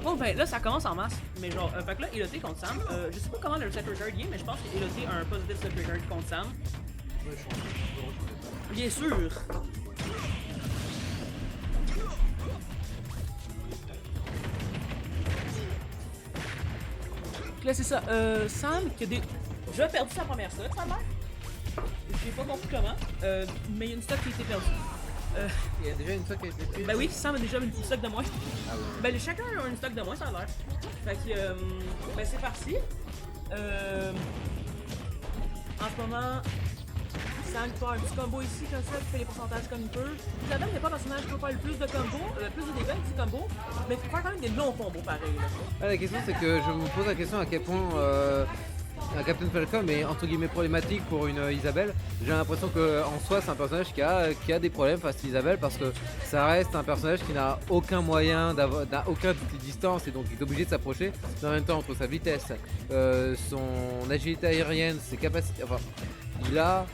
Bon ben là ça commence en masse, mais genre, fait que là Eloté contre Sam, je sais pas comment le set record est, mais je pense que Eloté a un positif set record contre Sam. Bien sûr! Là c'est ça, Sam qui a déjà perdu sa première stock, sa mère. J'ai pas compris comment, mais il y a une stock qui a été perdue. Il y a déjà une stock qui a été prise. Ben oui, Sam a déjà une stock de moins. Ah ouais. Ben chacun a une stock de moins, ça a l'air. Fait que, ben c'est parti. En ce moment, Sam peut faire un petit combo ici comme ça, qui fait les pourcentages comme il peut. Isabelle n'est pas un personnage qui peut faire le plus de combos, plus de dégâts, petits combos, mais il faut faire quand même des longs combos pareil. Là. Ah, la question c'est que je me pose la question à quel point un Captain Falcon est entre guillemets problématique pour une Isabelle. J'ai l'impression qu'en soi c'est un personnage qui a des problèmes face à Isabelle parce que ça reste un personnage qui n'a aucun moyen, n'a aucun distance et donc il est obligé de s'approcher. Mais en même temps entre sa vitesse, son agilité aérienne, ses capacités, enfin il a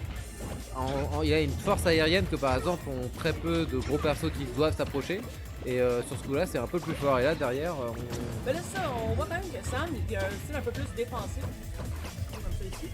une force aérienne que par exemple ont très peu de gros persos qui doivent s'approcher. Et sur ce coup là c'est un peu plus fort et là derrière Ben là ça, on voit quand même que Sam il a un style un peu plus défensif. Comme ça ici.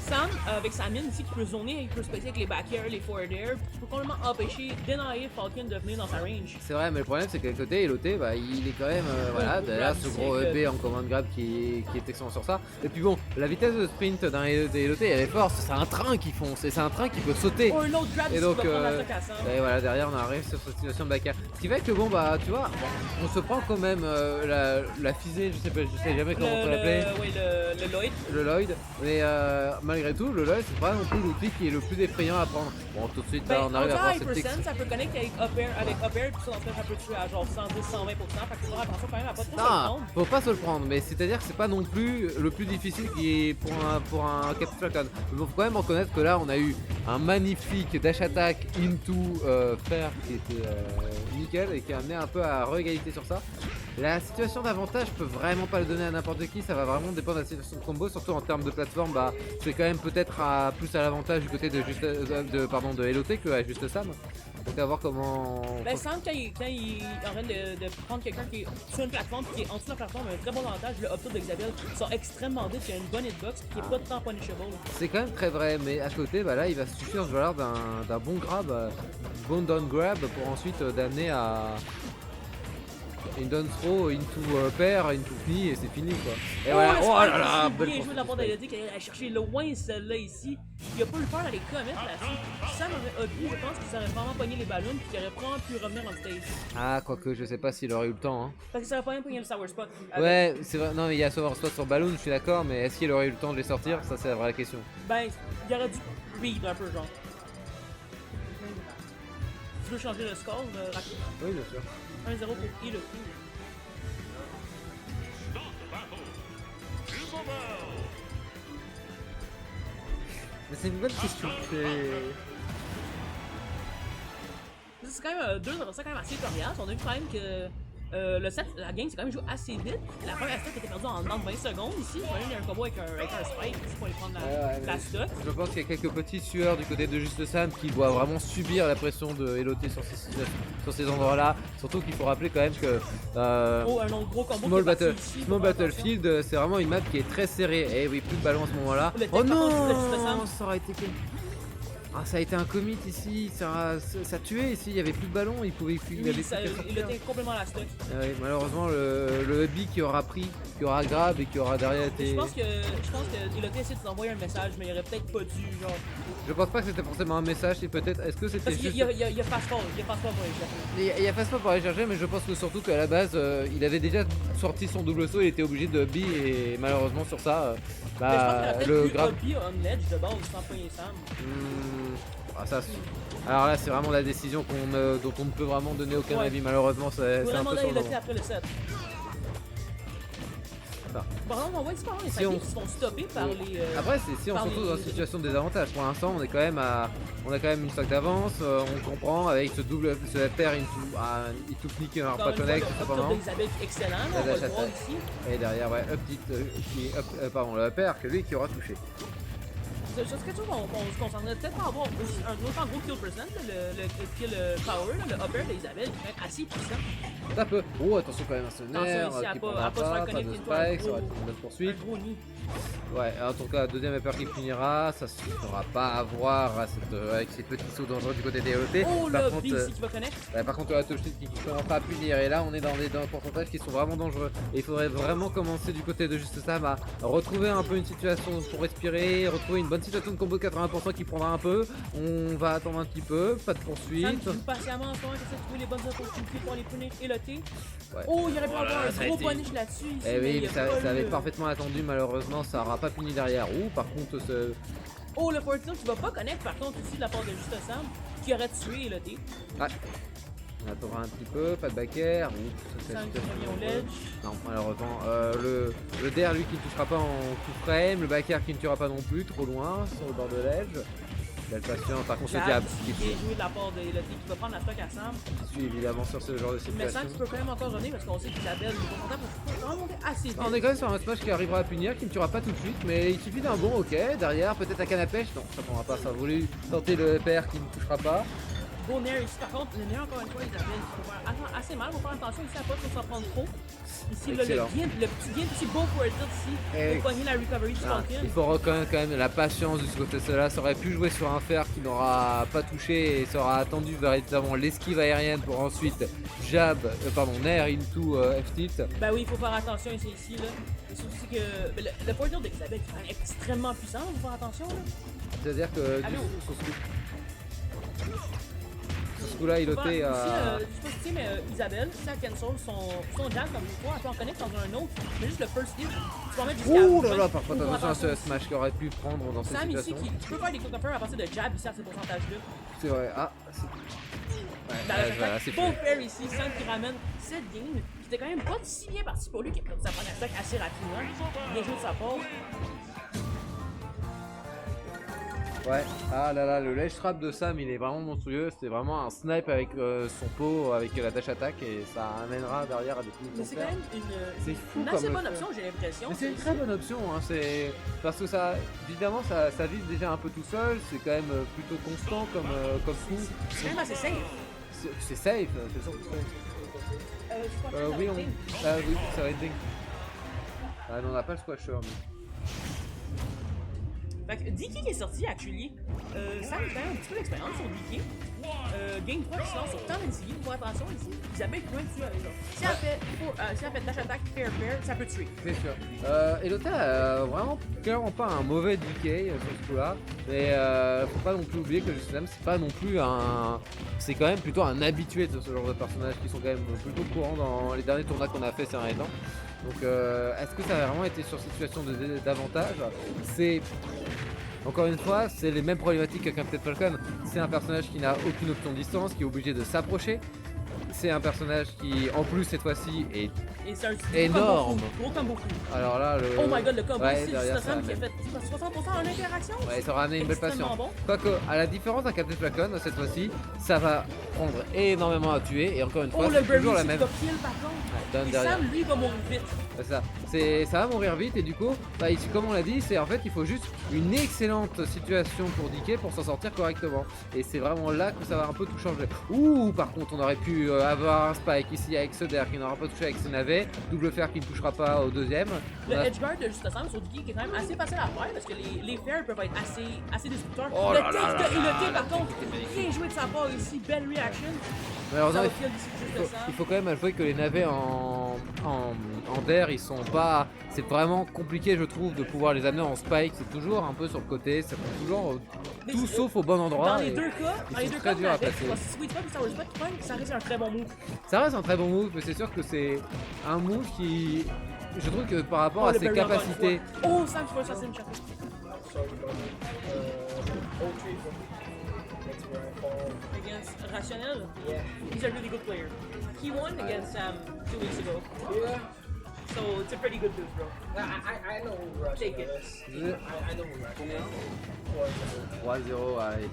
Sam, avec sa mine ici qui peut zoner, il peut se passer avec les back air, les forward air, qui peut complètement empêcher, dénailler Falcon de venir dans sa range. c'est vrai, mais le problème c'est que côté Eloté, bah, il est quand même voilà, derrière ce gros EP en command grab qui est excellent sur ça. Et puis bon, la vitesse de sprint d'un Eloté elle est forte, c'est un train qui fonce, et c'est un train qui peut sauter. Oh, un autre grab Et donc, qui va prendre la stock à Sam. et voilà, derrière on arrive sur cette situation de back air. Ce qui fait que bon bah tu vois, bon, on se prend quand même la fusée, je sais jamais comment on peut l'appeler. Oui, le Lloyd. Le Lloyd, mais malgré tout, le Lloyd c'est pas non plus l'outil qui est le plus effrayant à prendre. Bon, tout de suite là on arrive à voir cette Hypersense, ça peut connecter avec Up Air, puis ça peut tuer à genre 110-120%, fait que faut faire attention quand même à pas trop se le non, prendre. faut pas se le prendre, mais c'est-à-dire que c'est pas non plus le plus difficile qui est pour un Captain Falcon. Il faut quand même reconnaître que là on a eu un magnifique dash attack into fer qui était nickel et qui a amené un peu à réégalité sur ça. La situation d'avantage peut vraiment pas le donner à n'importe qui, ça va vraiment dépendre de la situation de combo, surtout en termes de plateforme, bah c'est quand même peut-être plus à l'avantage du côté de Eloté que à juste Sam. Donc à voir comment. Ben Sam quand il est en train de prendre quelqu'un qui est sur une plateforme qui est en dessous de la plateforme, un très bon avantage, le up de Xavier sont extrêmement vite, il y a une bonne hitbox qui est pas tant punishable. C'est quand même très vrai, mais à côté, bah là il va se suffire ce valeur d'un bon grab, bon down grab pour ensuite d'amener à une down throw into pair, into knee et c'est fini quoi. Et voilà, oh là là, belle bien joué de la part d'Elodie qui allait chercher loin celle-là ici. Il a pas eu peur d'aller commettre là-dessus. Sam aurait pu, je pense qu'il aurait vraiment pogné les ballons puis qu'il aurait probablement pu revenir en stage. Ah, quoique je sais pas s'il aurait eu le temps. Hein. Parce qu'il aurait pas même pogné le sour spot. Ouais, c'est vrai, non mais il y a sour spot sur ballon, je suis d'accord, mais est-ce qu'il aurait eu le temps de les sortir? Ça c'est la vraie question. Ben, il aurait dû read un peu genre. Tu veux changer le score, Raku? Oui, bien sûr. 1-0 pour Eloté. Mais c'est une bonne question. C'est quand même deux adversaires quand même assez coriaces. On a vu quand même que le set, la game s'est quand même joué assez vite. La première stock était perdue en 20 secondes ici. Il y a un combo avec un spike ici pour aller prendre la stock. Je pense qu'il y a quelques petits sueurs du côté de Juste Sam qui doit vraiment subir la pression de Eloté sur ces endroits-là. Surtout qu'il faut rappeler quand même que un autre gros combo Small Battlefield, c'est vraiment une map qui est très serrée. Et oui, plus de ballon à ce moment-là. Oh non, ça aurait été cool. Ah, ça a été un commit ici, ça tuait ici, il y avait plus de ballon, il avait complètement la stock. Ouais, malheureusement le Hubby qui aura grab et qui aura derrière été. Je pense que Eloté a essayé de nous envoyer un message, mais il aurait peut-être pas dû genre. Je pense pas que c'était forcément un message, et peut-être est-ce que c'était juste. Il y a fast-forward pour aller chercher. Il y a fast-forward pour aller chercher, mais je pense que surtout qu'à la base il avait déjà sorti son double saut, il était obligé de Hubby et malheureusement sur ça le grab. Hubby on ledge de base sans poigner Sam. Alors là c'est vraiment la décision dont on ne peut vraiment donner aucun avis malheureusement c'est un peu sur le après le set. Enfin, Par exemple, on voit ici, par exemple, les Si on- sidekick qui se font stopper par les... Après, si on se par retrouve les- dans une situation de désavantage, pour l'instant, on est quand même on a quand même une stock d'avance, on comprend avec ce double, ce FR into flick Encore pas une fois, connect, le tout up simplement. d'Isabelle qui est excellent, là, La on va dash le voir attack. ici. Et derrière, ouais, pardon, le upper, que lui qui aura touché. C'est quelque chose qu'on se concentrerait peut-être pas à avoir aussi un autre gros kill percent, là, le kill power, là, le upper d'Isabelle qui est quand même assez puissant. Un peu. Oh, attention quand même à ce nerf, Attention ici, à qui pas- prendra à pas se faire pas de connecter une fois, un spike, ça aurait gros- été une bonne Un poursuite. gros nid. Ouais, en tout cas, deuxième upper qui finira, ça se fera pas avoir avec ces petits sauts dangereux du côté des EOT. Oh, Par le contre, B ici qui va connect. par contre, la touche qui commencera à punir, et là on est dans des pourcentages qui sont vraiment dangereux. Et il faudrait vraiment commencer du côté de juste Sam à retrouver un peu une situation pour respirer, retrouver une bonne situation de combo de 80% qui prendra un peu. On va attendre un petit peu, pas de Sam poursuite. qui joue patiemment en ce moment, qui essaie de trouver les bonnes opportunités pour aller punir et le T. Ouais. Oh, il aurait pu Voilà, avoir ça un a gros été- punish là-dessus ici. Eh mais oui, il mais a ça pas avait eu- parfaitement attendu, malheureusement ça aura pas fini derrière. Ouh, par contre, Oh, le Fortune qui va pas connect par contre ici de la part de Juste Sam, qui aurait tué le T. ouais. On attendra un petit peu, pas de back air. Ouh, ça, Sam qui c'est- revient au ledge. Non, malheureusement, le DR lui qui ne touchera pas en coup frame, le back air qui ne tuera pas non plus, trop loin sur le bord de l'edge. Belle patience, par contre, le diable Qui est joué de la part de le T qui va prendre la stock à Sam. qui suit évidemment sur ce genre de Mais Sam situation. qui peut quand même encore revenir parce qu'on sait qu'Isabelle est confortable pour vraiment monter assez vite. On est quand même sur un smash qui arrivera à punir, qui ne tuera pas tout de suite, mais il suffit d'un bon ok. Derrière, peut-être un canne à pêche. Non, ça prendra pas. Ça a voulu tenter le PR qui ne touchera pas. Bon Nair ici par contre, le Nair encore une fois Isabelle qui faut faire assez mal, faut faire attention ici à pas trop s'en prendre trop. Ici le Excellent. petit beau for it ici Et- pour pogner la recovery du Ah, Falcon. il faut reconnaître quand même la patience de ce côté-là. Ça aurait pu jouer sur un fer qui n'aura pas touché et ça aura attendu véritablement l'esquive aérienne pour ensuite nair into F-tilt. Ben oui, il faut faire attention ici là. Et surtout que le portal d'Isabelle est quand même extrêmement puissant, il faut faire attention là. C'est-à-dire que Allô? sur ce coup-là, il Faut faire- était à. Ici, je sais pas si tu sais, mais Isabelle, si elle cancel son jam comme une fois, elle peut en connecter dans un autre, mais juste le first hit, tu peux en mettre jusqu'à. Ouh là là, par contre, Faut faire attention à ce ici. smash qu'il aurait pu prendre dans cette Sam ici, situation. tu peux faire des cook-offers à partir de jab ici à ces pourcentages-là. C'est vrai. Ah, Dans ouais, la voilà, attaque c'est full fair ici, Sam qui ramène cette game, qui était quand même pas si bien parti pour lui, qui a perdu sa première attaque assez rapidement. Bien joué de sa part. Ouais, ah là là, le ledge trap de Sam il est vraiment monstrueux, c'était vraiment un snipe avec son pot, avec la dash attack et ça amènera derrière à des coups de Mais c'est quand fer. même C'est fou une comme assez le bonne fait. option, j'ai l'impression. Mais c'est une très bonne option, hein, c'est parce que ça, évidemment ça vise déjà un peu tout seul, c'est quand même plutôt constant comme coup. C'est quand même assez safe. C'est safe, c'est sûr que c'est safe. Je crois que Oui, ça va être oui, ça va être dingue. Ah non, on n'a pas le squasher, mais... Fait que DK qui est sorti, actually, Sam a quand même un petit peu d'expérience sur DK. Game 3 qui se lance sur Tom and Ziggy, faut attention ici. Isabelle qui peut tuer avec ça. Si elle fait dash attack fair, ça peut tuer. C'est sûr. Elota a vraiment clairement pas un mauvais DK sur ce coup-là, mais faut pas non plus oublier que Justin c'est pas non plus un... C'est quand même plutôt un habitué de ce genre de personnages qui sont quand même plutôt courants dans les derniers tournois qu'on a fait ces derniers temps. Donc est-ce que ça a vraiment été sur situation d'avantage? C'est... Encore une fois, c'est les mêmes problématiques que Captain Falcon. C'est un personnage qui n'a aucune option de distance, qui est obligé de s'approcher. C'est un personnage qui, en plus, cette fois-ci, est Et c'est un énorme. Gros comme beaucoup. Alors là, le... Oh my god, le combo Ouais, ici, derrière c'est ça, Sam qui a mais- fait 60% en interaction. Ouais, ça aura amené une belle Extrêmement patience. bon. Quoique, à la différence d'un Captain Falcon, cette fois-ci, ça va prendre énormément à tuer. Et encore une fois, Oh, le c'est Burry toujours la ici même. qui va kill par contre. Donne Et derrière. Sam, lui, va mourir vite. C'est ça. Ça va mourir vite et du coup, bah, ici, comme on l'a dit, c'est en fait il faut juste une excellente situation pour DK pour s'en sortir correctement. Et c'est vraiment là que ça va un peu tout changer. Ouh, par contre, on aurait pu avoir un spike ici avec ce der qui n'aura pas touché avec ses navets, double fer qui ne touchera pas au deuxième. Le On a- edgeguard de Juste Sam sur DK qui est quand même assez facile à faire parce que les fairs peuvent être assez destructeurs. Oh le là là take là de là, par contre, bien joué de sa part ici, belle reaction. Malheureusement, Ça va il kill d'ici Juste faut, Sam. il faut quand même avouer que les navets en der, ils sont pas. C'est vraiment compliqué, je trouve, de pouvoir les amener en spike. C'est toujours un peu sur le côté, ça prend toujours Mais tout c'est- sauf au bon endroit. Dans les et deux cas, ils dans les sont deux très cas, durs à avec passer. soit Sweet Spot ou Sour Spot qui pogne, ça reste un très bon move. Ça reste un très bon move, mais c'est sûr que c'est un move qui. Je trouve que par rapport Oh, à le ses Barry encore une capacités. fois. Oh, Sam qui va chercher une chapeau. Against Rationnel, he's a really good player. He won against Sam 2 weeks ago. So it's a pretty good lose, bro. I know who Russia Take it. is. I know who Russia is. 3-0, allez.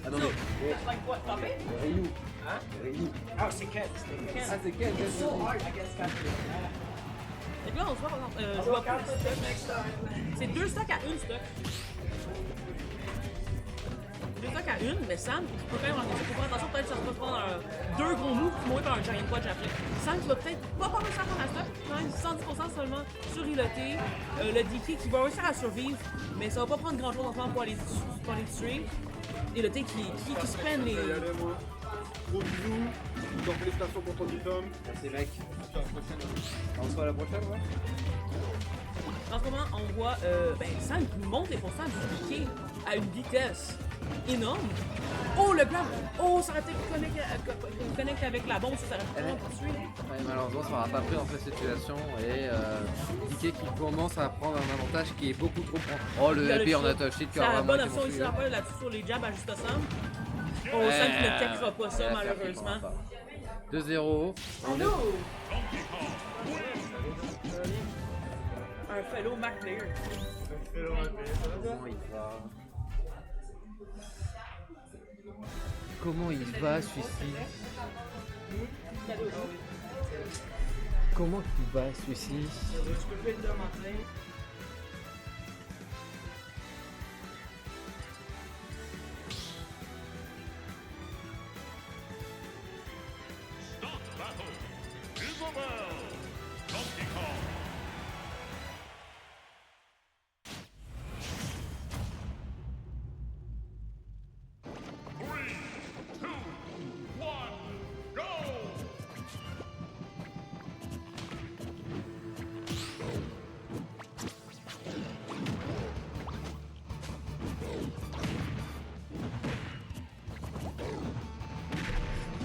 Ah non, So, mais. it's like what, top 8? Ryu. Huh? Ryu. Oh, c'est Kent. C'est Kent. Ah, c'est quel It's so hard against Captain. Et là, on se voit, par exemple, je I'll vois work out for the next time. c'est 2 stocks à 1 stock. 2 stocks à 1, mais Sam, il peut quand même rentrer. Faut faire attention, peut-être que ça se peut prendre 2 gros moves qui mourir par un giant punch après. Sam qui va peut-être pas réussir à prendre la stock, quand même 70% seulement sur Iloté. Le DK qui va réussir à survivre, mais ça va pas prendre grand chose en temps pour aller tuer. Iloté qui se prennent les. Allez, moi. Gros bisous. Encore félicitations pour ton diplôme. Merci mec. À la prochaine. On se voit la prochaine, ouais. En ce moment, on voit Sam qui monte les pourcents du piqué à une vitesse énorme. Oh, le grab! Oh, ça aurait été connecté avec la bombe, ça aurait pu vraiment poursuivre. Ouais, malheureusement, ça n'aura pas pris dans cette situation et Piqué qui commence à prendre un avantage qui est beaucoup trop grand. Oh, le épée en attache shit qui C'est aura la vraiment bonne été option ici, monstrueux. après, là-dessus sur les jabs à juste Sam. Oh, Sam qui ne techera pas ça, Ouais, malheureusement. 2-0. Oh no! Un fellow Mac player. Comment il va? Comment il va celui-ci? Comment il va celui-ci?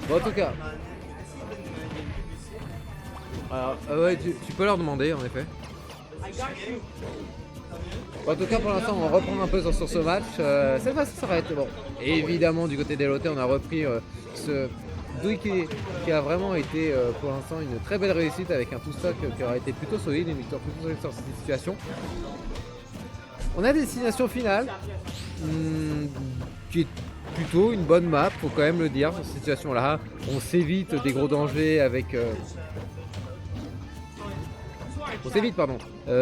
Bon, en tout cas. Alors, ouais, tu peux leur demander en effet. Bon, en tout cas, pour l'instant, on va reprendre un peu sur ce match. Cette fois, ça s'arrête. Bon, et évidemment, du côté des Lotés, on a repris ce Dui qui a vraiment été pour l'instant une très belle réussite avec un tout-stock qui aura été plutôt solide, une victoire plutôt solide sur cette situation. On a destination finale qui est plutôt une bonne map, faut quand même le dire, sur cette situation-là. On s'évite des gros dangers avec. On s'évite, pardon,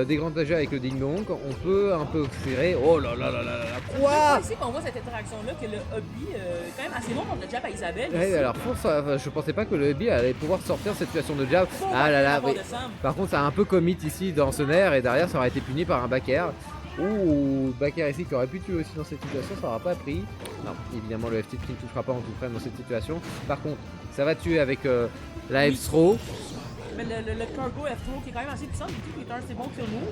des grands dangers avec le Ding Dong. On peut un peu accélérer. Oh là là là là là, quoi? C'est ici qu'on voit cette interaction-là que le hobby est quand même assez bon contre le jab à Isabelle. Ouais, ici. alors pour ça, je pensais pas que le hobby allait pouvoir sortir de cette situation de jab. Ah là là, oui. Par contre, ça a un peu commit ici dans ce nerf et derrière, ça aurait été puni par un back air. Ouh, back air ici qui aurait pu tuer aussi dans cette situation, ça n'aura pas pris. Non, évidemment, le FT qui ne touchera pas en tout cas dans cette situation. Par contre, ça va tuer avec la F-throw. Mais le cargo F-throw qui est quand même assez puissant, du coup, qui est un assez bon kill move.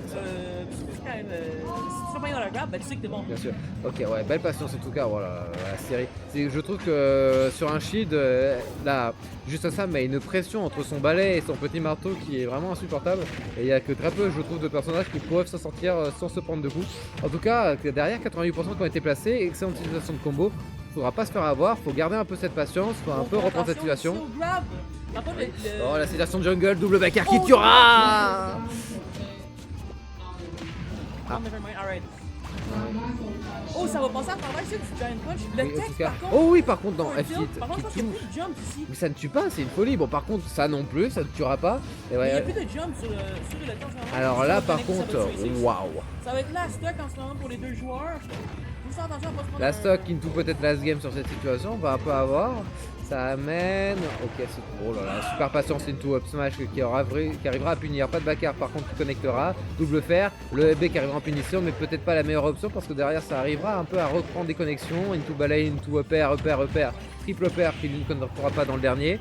C'est quand même. Si tu fais pas dans le grab, ben tu sais que t'es bon. Bien sûr. Ok, ouais, belle patience en tout cas, voilà, la série. Je trouve que sur un shield, là, juste ça met une pression entre son balai et son petit marteau qui est vraiment insupportable. Et il n'y a que très peu, je trouve, de personnages qui peuvent s'en sortir sans se prendre de coups. En tout cas, derrière, 88% qui ont été placés, excellente utilisation de combo. Faudra pas se faire avoir, faut garder un peu cette patience, faut un peu reprendre cette situation. Oh, la situation de jungle, double back air qui tuera. Alright. Oh, ça va passer à travers ça du Giant Punch. Le Oui, en tout texte, cas. par contre. Oh oui, par contre, dans un F-Hit, tilt. Par contre, je qui pense qu'il n'y a touche. plus de jump ici. Mais ça ne tue pas, c'est une folie. Bon, par contre, ça non plus, ça ne tuera pas. Et Il n'y a ouais. plus de jump sur le temps. Alors là, par contre, waouh. Ça va être la stock en ce moment pour les deux joueurs. Faut faire attention à pas se prendre La un- stock into peut-être last game sur cette situation, on va un peu avoir. Ça amène. Ok, c'est. Oh là là, super patience into up smash qui arrivera à punir. Pas de backer par contre qui connectera. Double fer. Le B qui arrivera en punition, mais peut-être pas la meilleure option parce que derrière ça arrivera un peu à reprendre des connexions. Into balai, into upper, triple upper qui ne connectera pas dans le dernier.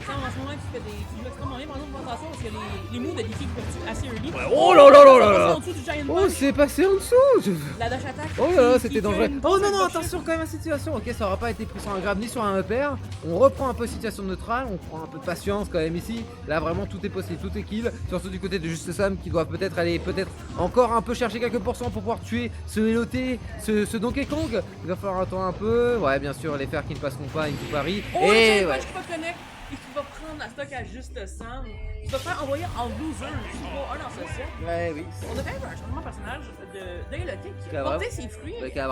Ça, en ce moment, tu fais du extrêmement bien. Par exemple, fais attention parce que les moves de DK qui peuvent tuer assez early. Oh là là là là Ça passe là. en dessous du Giant Oh, Punch. c'est passé en dessous. La dash attack. Oh là là, qui c'était fait dangereux. une Oh non, pause non, de attention quand même à la situation. Ok, ça aura pas été pris sur un grab ni sur un upper. On reprend un peu situation neutrale, on prend un peu de patience quand même ici. Là, vraiment, tout est possible, tout est kill. Surtout du côté de Juste Sam qui doit peut-être aller encore un peu chercher quelques pourcents pour pouvoir tuer ce Eloté, ce Donkey Kong. Il va falloir attendre un peu. Ouais, bien sûr, les fers qui ne passeront pas, Into Paris. Oh, le Et Giant ouais. Punch qui va connect. et qui va prendre la stock à juste Sam, qui va faire envoyer en loser niveau 1 dans ce set. Ouais, oui. On a quand même un changement de personnage de Halo qui Qui a a porté vraiment- ses fruits. Qui a